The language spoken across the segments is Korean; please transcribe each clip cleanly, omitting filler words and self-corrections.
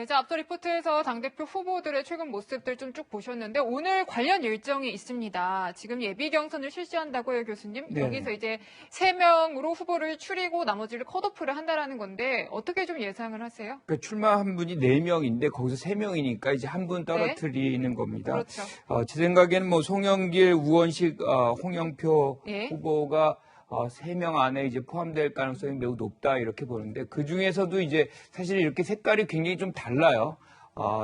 이제 앞서 리포트에서 당대표 후보들의 최근 모습들 좀 쭉 보셨는데 오늘 관련 일정이 있습니다. 지금 예비 경선을 실시한다고요, 교수님? 네. 여기서 이제 3명으로 후보를 추리고 나머지를 컷오프를 한다라는 건데 어떻게 좀 예상을 하세요? 그러니까 출마한 분이 4명인데 거기서 3명이니까 이제 한 분 떨어뜨리는 겁니다. 그렇죠. 제 생각에는 뭐 송영길, 우원식, 홍영표 후보가 3명 안에 이제 포함될 가능성이 매우 높다 이렇게 보는데 그 중에서도 이제 사실 이렇게 색깔이 굉장히 좀 달라요.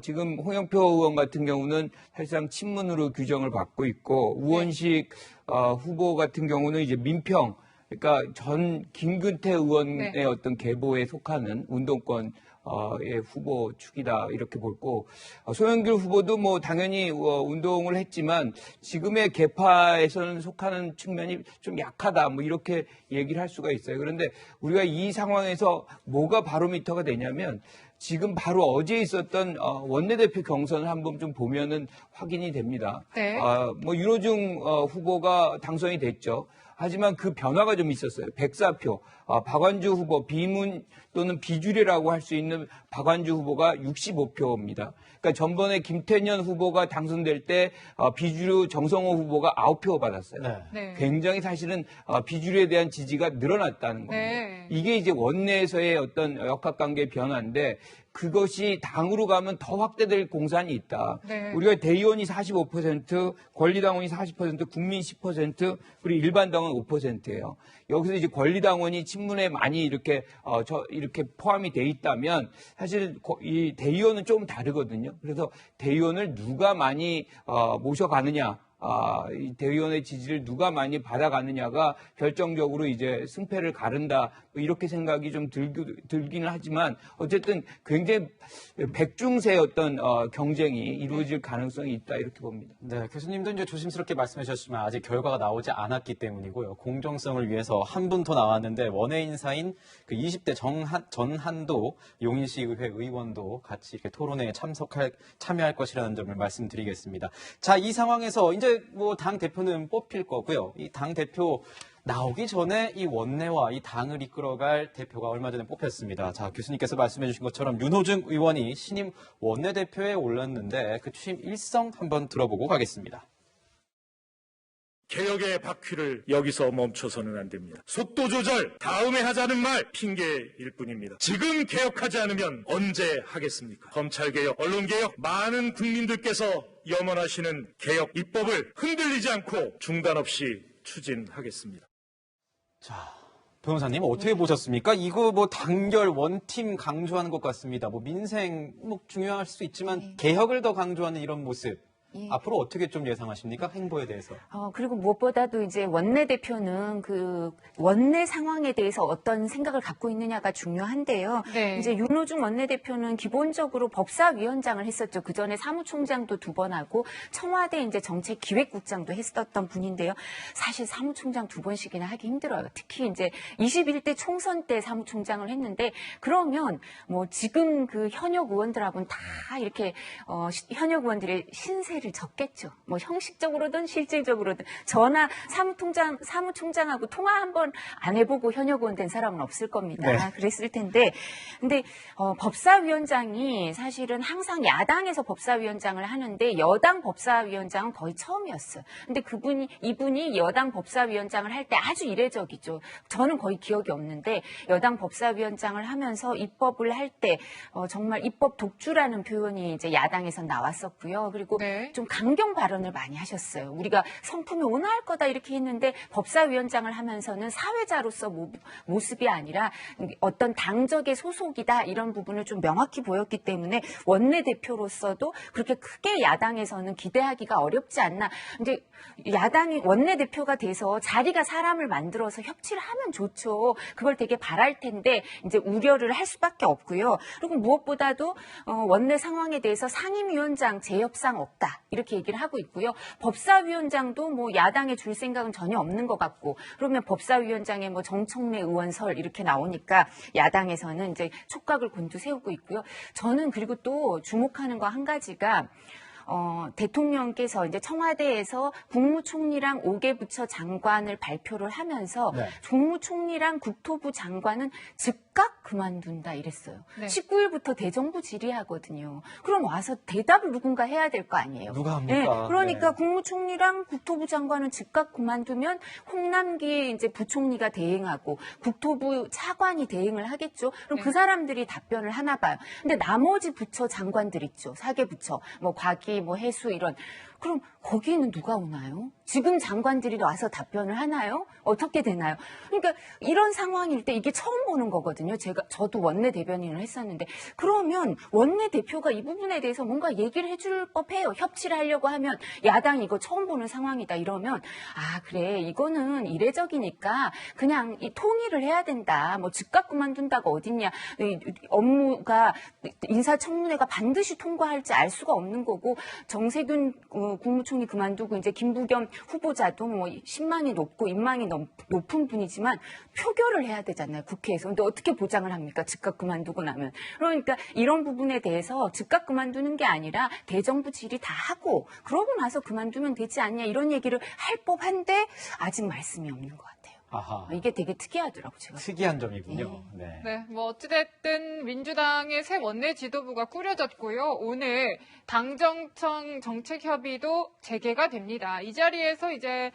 지금 홍영표 의원 같은 경우는 사실상 친문으로 규정을 받고 있고 우원식 후보 같은 경우는 이제 민평 그러니까 전 김근태 의원의 어떤 계보에 속하는 운동권 의 후보 축이다 이렇게 볼고 송영길 후보도 뭐 당연히 운동을 했지만 지금의 계파에서는 속하는 측면이 좀 약하다 뭐 이렇게 얘기를 할 수가 있어요. 그런데 우리가 이 상황에서 뭐가 바로미터가 되냐면 지금 바로 어제 있었던 원내대표 경선을 한번 좀 보면은 확인이 됩니다. 네. 뭐 윤호중 후보가 당선이 됐죠. 하지만 그 변화가 좀 있었어요. 104표. 박완주 후보 비문 또는 비주류라고 할 수 있는 박완주 후보가 65표입니다. 그러니까 전번에 김태년 후보가 당선될 때 비주류 정성호 후보가 9표 받았어요. 네. 굉장히 사실은 비주류에 대한 지지가 늘어났다는 겁니다. 네. 이게 이제 원내에서의 어떤 역학관계의 변화인데 그것이 당으로 가면 더 확대될 공산이 있다. 네. 우리가 대의원이 45%, 권리당원이 40%, 국민 10%, 그리고 일반당원 5%예요. 여기서 이제 권리당원이 친문에 많이 이렇게 포함이 돼 있다면 사실 이 대의원은 조금 다르거든요. 그래서 대의원을 누가 많이 모셔가느냐. 이 대의원의 지지를 누가 많이 받아가느냐가 결정적으로 이제 승패를 가른다 뭐 이렇게 생각이 좀 들기는 하지만 어쨌든 굉장히 백중세 어떤 경쟁이 이루어질 가능성이 있다 이렇게 봅니다. 네, 교수님도 이제 조심스럽게 말씀해 주셨지만 아직 결과가 나오지 않았기 때문이고요. 공정성을 위해서 한 분 더 나왔는데 원외 인사인 그 20대 전한도 용인시의회 의원도 같이 이렇게 토론회에 참여할 것이라는 점을 말씀드리겠습니다. 자, 이 상황에서 이제 뭐 당 대표는 뽑힐 거고요. 이 당 대표 나오기 전에 이 원내와 이 당을 이끌어갈 대표가 얼마 전에 뽑혔습니다. 자, 교수님께서 말씀해 주신 것처럼 윤호중 의원이 신임 원내대표에 올랐는데 그 취임 일성 한번 들어보고 가겠습니다. 개혁의 바퀴를 여기서 멈춰서는 안 됩니다. 속도 조절, 다음에 하자는 말 핑계일 뿐입니다. 지금 개혁하지 않으면 언제 하겠습니까? 검찰개혁, 언론개혁, 많은 국민들께서 염원하시는 개혁 입법을 흔들리지 않고 중단 없이 추진하겠습니다. 자, 변호사님 어떻게 보셨습니까? 이거 뭐 단결 원팀 강조하는 것 같습니다. 뭐 민생 뭐 중요할 수 있지만 개혁을 더 강조하는 이런 모습. 앞으로 어떻게 좀 예상하십니까? 행보에 대해서. 그리고 무엇보다도 이제 원내대표는 그 원내 상황에 대해서 어떤 생각을 갖고 있느냐가 중요한데요. 네. 이제 윤호중 원내대표는 기본적으로 법사위원장을 했었죠. 그 전에 사무총장도 2번 하고 청와대 이제 정책기획국장도 했었던 분인데요. 사실 사무총장 2번씩이나 하기 힘들어요. 특히 이제 21대 총선 때 사무총장을 했는데 그러면 뭐 지금 그 현역 의원들하고는 다 이렇게 현역 의원들의 신세를 적겠죠. 뭐 형식적으로든 실질적으로든 전화 사무총장하고 통화 한번 안 해보고 현역 의원 된 사람은 없을 겁니다. 네. 그랬을 텐데, 근데 법사위원장이 사실은 항상 야당에서 법사위원장을 하는데 여당 법사위원장은 거의 처음이었어요. 근데 이분이 여당 법사위원장을 할 때 아주 이례적이죠. 저는 거의 기억이 없는데 여당 법사위원장을 하면서 입법을 할 때 정말 입법 독주라는 표현이 이제 야당에서 나왔었고요. 그리고 좀 강경 발언을 많이 하셨어요. 우리가 성품이 온화할 거다 이렇게 했는데 법사위원장을 하면서는 사회자로서 모습이 아니라 어떤 당적의 소속이다 이런 부분을 좀 명확히 보였기 때문에 원내대표로서도 그렇게 크게 야당에서는 기대하기가 어렵지 않나. 근데 야당이 원내대표가 돼서 자리가 사람을 만들어서 협치를 하면 좋죠. 그걸 되게 바랄 텐데 이제 우려를 할 수밖에 없고요. 그리고 무엇보다도 원내 상황에 대해서 상임위원장 재협상 없다. 이렇게 얘기를 하고 있고요. 법사위원장도 뭐 야당에 줄 생각은 전혀 없는 것 같고 그러면 법사위원장에 뭐 정청래 의원설 이렇게 나오니까 야당에서는 이제 촉각을 곤두세우고 있고요. 저는 그리고 또 주목하는 거 한 가지가 대통령께서 이제 청와대에서 국무총리랑 5개 부처 장관을 발표를 하면서 국무총리랑 국토부 장관은 즉각 즉각 그만둔다 이랬어요. 네. 19일부터 대정부 질의하거든요. 그럼 와서 대답을 누군가 해야 될 거 아니에요. 누가 합니까? 그러니까 네. 국무총리랑 국토부 장관은 즉각 그만두면 홍남기 이제 부총리가 대행하고 국토부 차관이 대행을 하겠죠. 그럼 네. 그 사람들이 답변을 하나 봐요. 근데 나머지 부처 장관들 있죠. 사개 부처, 뭐 과기, 뭐 해수 이런. 그럼 거기는 누가 오나요? 지금 장관들이 와서 답변을 하나요? 어떻게 되나요? 그러니까 이런 상황일 때 이게 처음 보는 거거든요. 저도 원내 대변인을 했었는데 그러면 원내 대표가 이 부분에 대해서 뭔가 얘기를 해줄 법해요. 협치를 하려고 하면 야당이 이거 처음 보는 상황이다 이러면 아 그래 이거는 이례적이니까 그냥 이 통일을 해야 된다. 뭐 즉각 그만둔다가 어딨냐. 업무가 인사청문회가 반드시 통과할지 알 수가 없는 거고 정세균 국무총리 그만두고 이제 김부겸 후보자도 뭐 신망이 높고 인망이 높은 분이지만 표결을 해야 되잖아요. 국회에서. 근데 어떻게 보장을 합니까? 즉각 그만두고 나면. 그러니까 이런 부분에 대해서 즉각 그만두는 게 아니라 대정부 질의 다 하고 그러고 나서 그만두면 되지 않냐 이런 얘기를 할 법한데 아직 말씀이 없는 것 같아요. 아하. 이게 되게 특이하더라고요. 제가. 특이한 점이군요. 네. 네, 뭐 어찌됐든 민주당의 새 원내 지도부가 꾸려졌고요. 오늘 당정청 정책협의도 재개가 됩니다. 이 자리에서 이제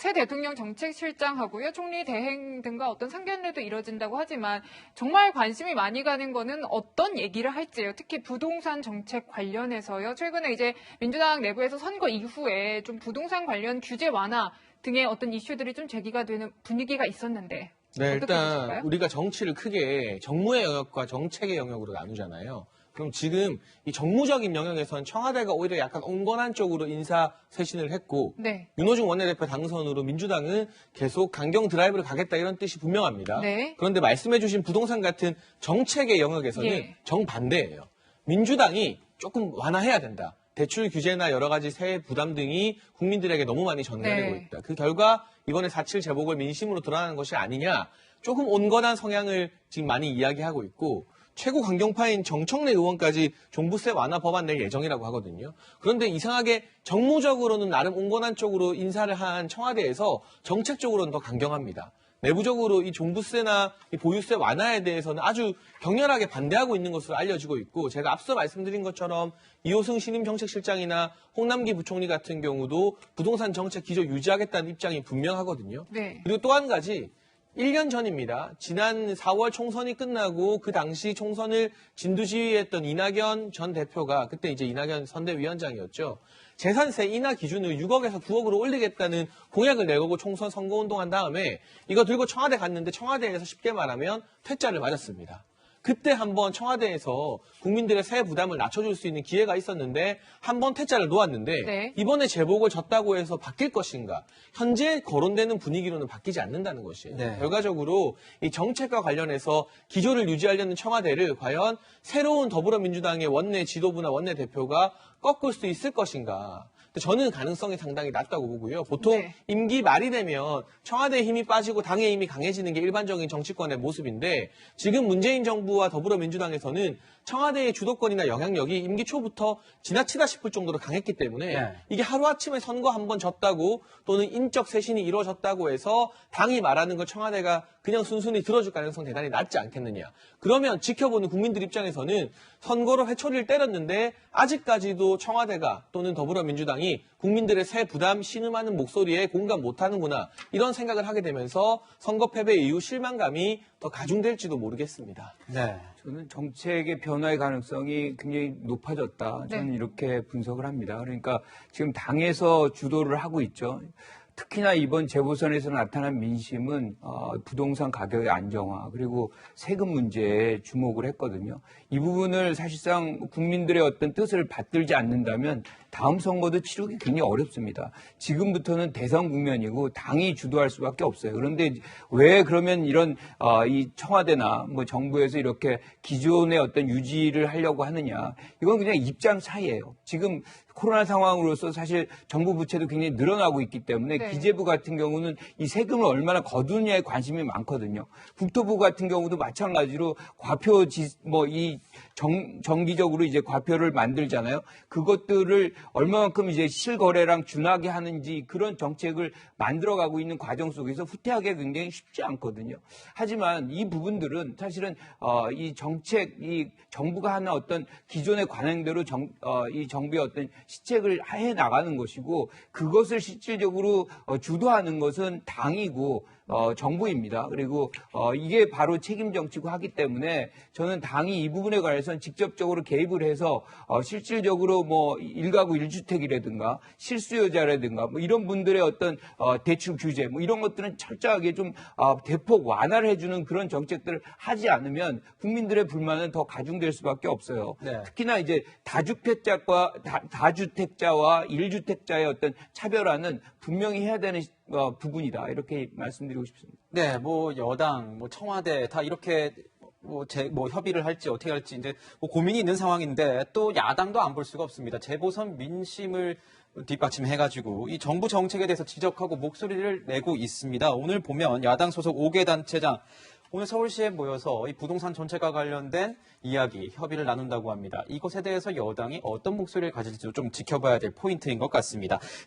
새 대통령 정책실장하고요, 총리 대행 등과 어떤 상견례도 이뤄진다고 하지만 정말 관심이 많이 가는 거는 어떤 얘기를 할지예요. 특히 부동산 정책 관련해서요. 최근에 이제 민주당 내부에서 선거 이후에 좀 부동산 관련 규제 완화 등의 어떤 이슈들이 좀 제기가 되는 분위기가 있었는데 네, 어떻게 일단 보실까요? 우리가 정치를 크게 정무의 영역과 정책의 영역으로 나누잖아요. 그럼 지금 이 정무적인 영역에서는 청와대가 오히려 약간 온건한 쪽으로 인사 쇄신을 했고 네. 윤호중 원내대표 당선으로 민주당은 계속 강경 드라이브를 가겠다 이런 뜻이 분명합니다. 네. 그런데 말씀해주신 부동산 같은 정책의 영역에서는 예. 정반대예요. 민주당이 조금 완화해야 된다. 대출 규제나 여러 가지 세액 부담 등이 국민들에게 너무 많이 전가되고 네. 있다. 그 결과 이번에 4.7 재보궐 민심으로 드러나는 것이 아니냐. 조금 온건한 성향을 지금 많이 이야기하고 있고 최고 강경파인 정청래 의원까지 종부세 완화 법안 낼 예정이라고 하거든요. 그런데 이상하게 정무적으로는 나름 온건한 쪽으로 인사를 한 청와대에서 정책적으로는 더 강경합니다. 내부적으로 이 종부세나 이 보유세 완화에 대해서는 아주 격렬하게 반대하고 있는 것으로 알려지고 있고 제가 앞서 말씀드린 것처럼 이호승 신임 정책실장이나 홍남기 부총리 같은 경우도 부동산 정책 기조 유지하겠다는 입장이 분명하거든요. 네. 그리고 또 한 가지 1년 전입니다. 지난 4월 총선이 끝나고 그 당시 총선을 진두지휘했던 이낙연 전 대표가 그때 이제 이낙연 선대위원장이었죠. 재산세 인하 기준을 6억에서 9억으로 올리겠다는 공약을 내고 총선 선거운동한 다음에 이거 들고 청와대 갔는데 청와대에서 쉽게 말하면 퇴짜를 맞았습니다. 그때 한번 청와대에서 국민들의 세액 부담을 낮춰줄 수 있는 기회가 있었는데 한번 퇴짜를 놓았는데 네. 이번에 제복을 졌다고 해서 바뀔 것인가? 현재 거론되는 분위기로는 바뀌지 않는다는 것이에요. 네. 결과적으로 이 정책과 관련해서 기조를 유지하려는 청와대를 과연 새로운 더불어민주당의 원내 지도부나 원내 대표가 꺾을 수 있을 것인가? 근데 저는 가능성이 상당히 낮다고 보고요. 보통 네. 임기 말이 되면 청와대의 힘이 빠지고 당의 힘이 강해지는 게 일반적인 정치권의 모습인데 지금 문재인 정부와 더불어민주당에서는 청와대의 주도권이나 영향력이 임기 초부터 지나치다 싶을 정도로 강했기 때문에 네. 이게 하루아침에 선거 한 번 졌다고 또는 인적 쇄신이 이루어졌다고 해서 당이 말하는 걸 청와대가 그냥 순순히 들어줄 가능성 대단히 낮지 않겠느냐. 그러면 지켜보는 국민들 입장에서는 선거로 회초리를 때렸는데 아직까지도 청와대가 또는 더불어민주당이 국민들의 세 부담 신음하는 목소리에 공감 못하는구나 이런 생각을 하게 되면서 선거 패배 이후 실망감이 더 가중될지도 모르겠습니다. 네. 저는 정책의 변화의 가능성이 굉장히 높아졌다. 저는 네. 이렇게 분석을 합니다. 그러니까 지금 당에서 주도를 하고 있죠. 특히나 이번 재보선에서 나타난 민심은 부동산 가격의 안정화 그리고 세금 문제에 주목을 했거든요. 이 부분을 사실상 국민들의 어떤 뜻을 받들지 않는다면 다음 선거도 치르기 굉장히 어렵습니다. 지금부터는 대선 국면이고 당이 주도할 수밖에 없어요. 그런데 왜 그러면 이런 이 청와대나 뭐 정부에서 이렇게 기존의 어떤 유지를 하려고 하느냐? 이건 그냥 입장 차이예요. 지금 코로나 상황으로서 사실 정부 부채도 굉장히 늘어나고 있기 때문에 네. 기재부 같은 경우는 이 세금을 얼마나 거두느냐에 관심이 많거든요. 국토부 같은 경우도 마찬가지로 과표 이 정기적으로 이제 과표를 만들잖아요. 그것들을 얼마만큼 이제 실거래랑 준하게 하는지 그런 정책을 만들어가고 있는 과정 속에서 후퇴하기가 굉장히 쉽지 않거든요. 하지만 이 부분들은 사실은 이 정책, 이 정부가 하는 어떤 기존의 관행대로 이 정부의 어떤 시책을 해 나가는 것이고 그것을 실질적으로 주도하는 것은 당이고 정부입니다. 그리고 이게 바로 책임 정치고 하기 때문에 저는 당이 이 부분에 관해서는 직접적으로 개입을 해서 실질적으로 뭐 1가구 1주택이라든가 실수요자라든가 뭐 이런 분들의 어떤 대출 규제 뭐 이런 것들은 철저하게 좀 대폭 완화를 해주는 그런 정책들을 하지 않으면 국민들의 불만은 더 가중될 수밖에 없어요. 네. 특히나 이제 다주택자와 1주택자의 어떤 차별화는 분명히 해야 되는 부분이다. 이렇게 말씀드리고 싶습니다. 네, 뭐 여당, 뭐 청와대 다 이렇게 협의를 할지 어떻게 할지 이제 뭐 고민이 있는 상황인데 또 야당도 안 볼 수가 없습니다. 재보선 민심을 뒷받침해가지고 이 정부 정책에 대해서 지적하고 목소리를 내고 있습니다. 오늘 보면 야당 소속 5개 단체장 오늘 서울시에 모여서 이 부동산 정책과 관련된 이야기, 협의를 나눈다고 합니다. 이것에 대해서 여당이 어떤 목소리를 가질지 좀 지켜봐야 될 포인트인 것 같습니다.